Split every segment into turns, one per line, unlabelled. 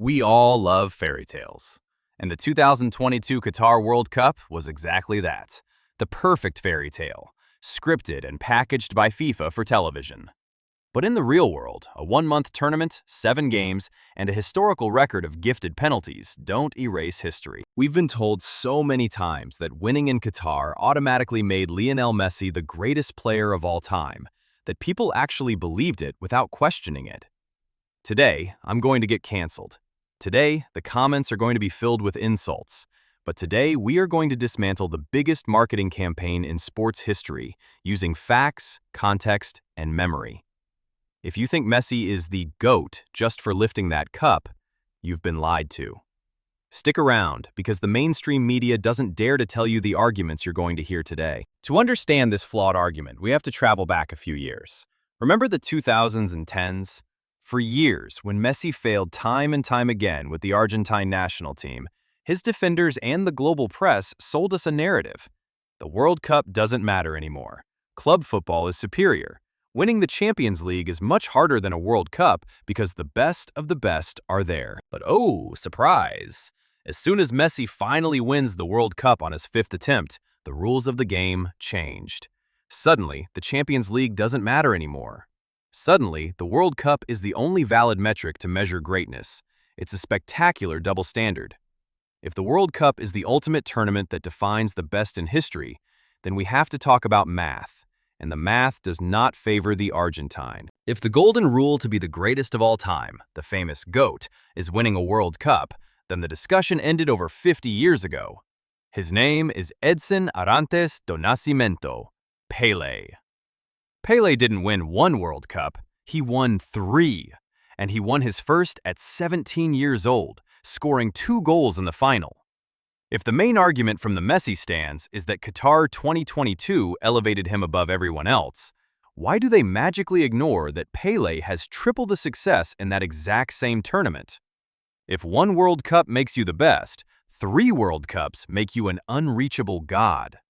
We all love fairy tales. And the 2022 Qatar World Cup was exactly that. The perfect fairy tale, scripted and packaged by FIFA for television. But in the real world, a one-month tournament, 7 games, and a historical record of gifted penalties don't erase history. We've been told so many times that winning in Qatar automatically made Lionel Messi the greatest player of all time, that people actually believed it without questioning it. Today, I'm going to get canceled. Today, the comments are going to be filled with insults. But today, we are going to dismantle the biggest marketing campaign in sports history using facts, context, and memory. If you think Messi is the GOAT just for lifting that cup, you've been lied to. Stick around, because the mainstream media doesn't dare to tell you the arguments you're going to hear today. To understand this flawed argument, we have to travel back a few years. Remember the 2000s and 10s? For years, when Messi failed time and time again with the Argentine national team, his defenders and the global press sold us a narrative. The World Cup doesn't matter anymore. Club football is superior. Winning the Champions League is much harder than a World Cup because the best of the best are there. But oh, surprise! As soon as Messi finally wins the World Cup on his 5th attempt, the rules of the game changed. Suddenly, the Champions League doesn't matter anymore. Suddenly, the World Cup is the only valid metric to measure greatness. It's a spectacular double standard. If the World Cup is the ultimate tournament that defines the best in history, then we have to talk about math, and the math does not favor the Argentine. If the golden rule to be the greatest of all time, the famous GOAT, is winning a World Cup, then the discussion ended over 50 years ago. His name is Edson Arantes do Nascimento, Pelé. Pelé didn't win 1 World Cup, he won 3. And he won his first at 17 years old, scoring 2 goals in the final. If the main argument from the Messi stands is that Qatar 2022 elevated him above everyone else, why do they magically ignore that Pelé has triple the success in that exact same tournament? If 1 World Cup makes you the best, 3 World Cups make you an unreachable god.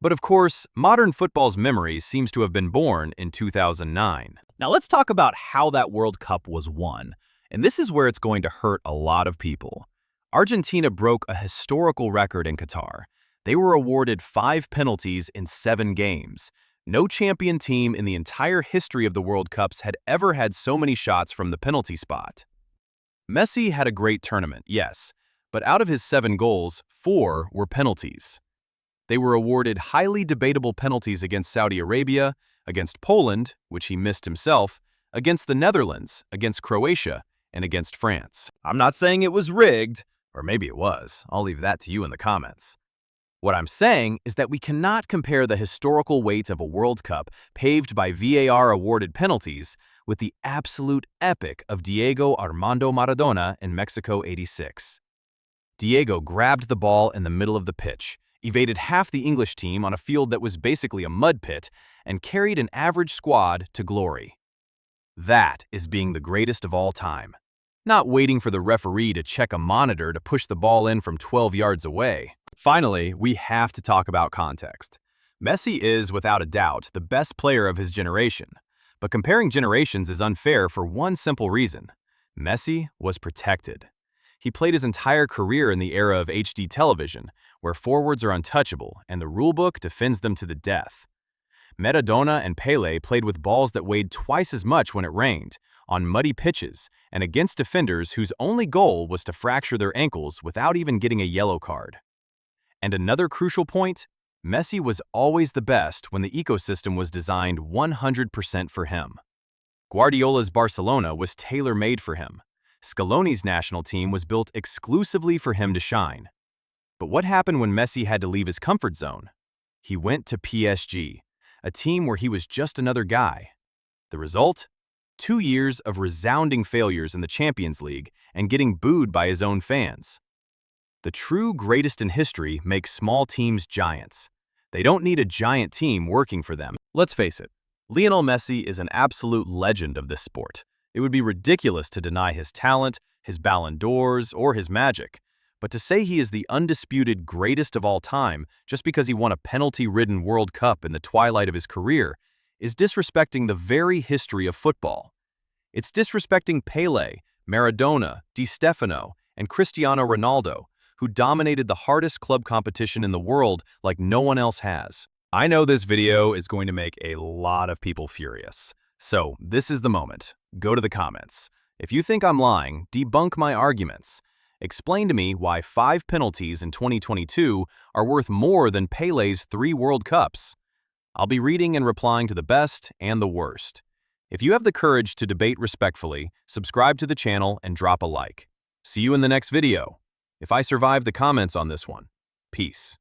But of course, modern football's memory seems to have been born in 2009. Now let's talk about how that World Cup was won. And this is where it's going to hurt a lot of people. Argentina broke a historical record in Qatar. They were awarded 5 penalties in 7 games. No champion team in the entire history of the World Cups had ever had so many shots from the penalty spot. Messi had a great tournament, yes, but out of his 7 goals, 4 were penalties. They were awarded highly debatable penalties against Saudi Arabia, against Poland, which he missed himself, against the Netherlands, against Croatia, and against France. I'm not saying it was rigged, or maybe it was. I'll leave that to you in the comments. What I'm saying is that we cannot compare the historical weight of a World Cup paved by VAR-awarded penalties with the absolute epic of Diego Armando Maradona in Mexico '86. Diego grabbed the ball in the middle of the pitch, evaded half the English team on a field that was basically a mud pit, and carried an average squad to glory. That is being the greatest of all time. Not waiting for the referee to check a monitor to push the ball in from 12 yards away. Finally, we have to talk about context. Messi is, without a doubt, the best player of his generation. But comparing generations is unfair for one simple reason. Messi was protected. He played his entire career in the era of HD television, where forwards are untouchable and the rulebook defends them to the death. Maradona and Pelé played with balls that weighed twice as much when it rained, on muddy pitches, and against defenders whose only goal was to fracture their ankles without even getting a yellow card. And another crucial point, Messi was always the best when the ecosystem was designed 100% for him. Guardiola's Barcelona was tailor-made for him. Scaloni's national team was built exclusively for him to shine. But what happened when Messi had to leave his comfort zone? He went to PSG, a team where he was just another guy. The result? 2 years of resounding failures in the Champions League and getting booed by his own fans. The true greatest in history makes small teams giants. They don't need a giant team working for them. Let's face it, Lionel Messi is an absolute legend of this sport. It would be ridiculous to deny his talent, his Ballon d'Ors, or his magic. But to say he is the undisputed greatest of all time just because he won a penalty-ridden World Cup in the twilight of his career is disrespecting the very history of football. It's disrespecting Pelé, Maradona, Di Stefano, and Cristiano Ronaldo, who dominated the hardest club competition in the world like no one else has. I know this video is going to make a lot of people furious. So this is the moment. Go to the comments. If you think I'm lying, debunk my arguments. Explain to me why 5 penalties in 2022 are worth more than Pelé's 3 World Cups. I'll be reading and replying to the best and the worst. If you have the courage to debate respectfully, subscribe to the channel and drop a like. See you in the next video. If I survive the comments on this one. Peace.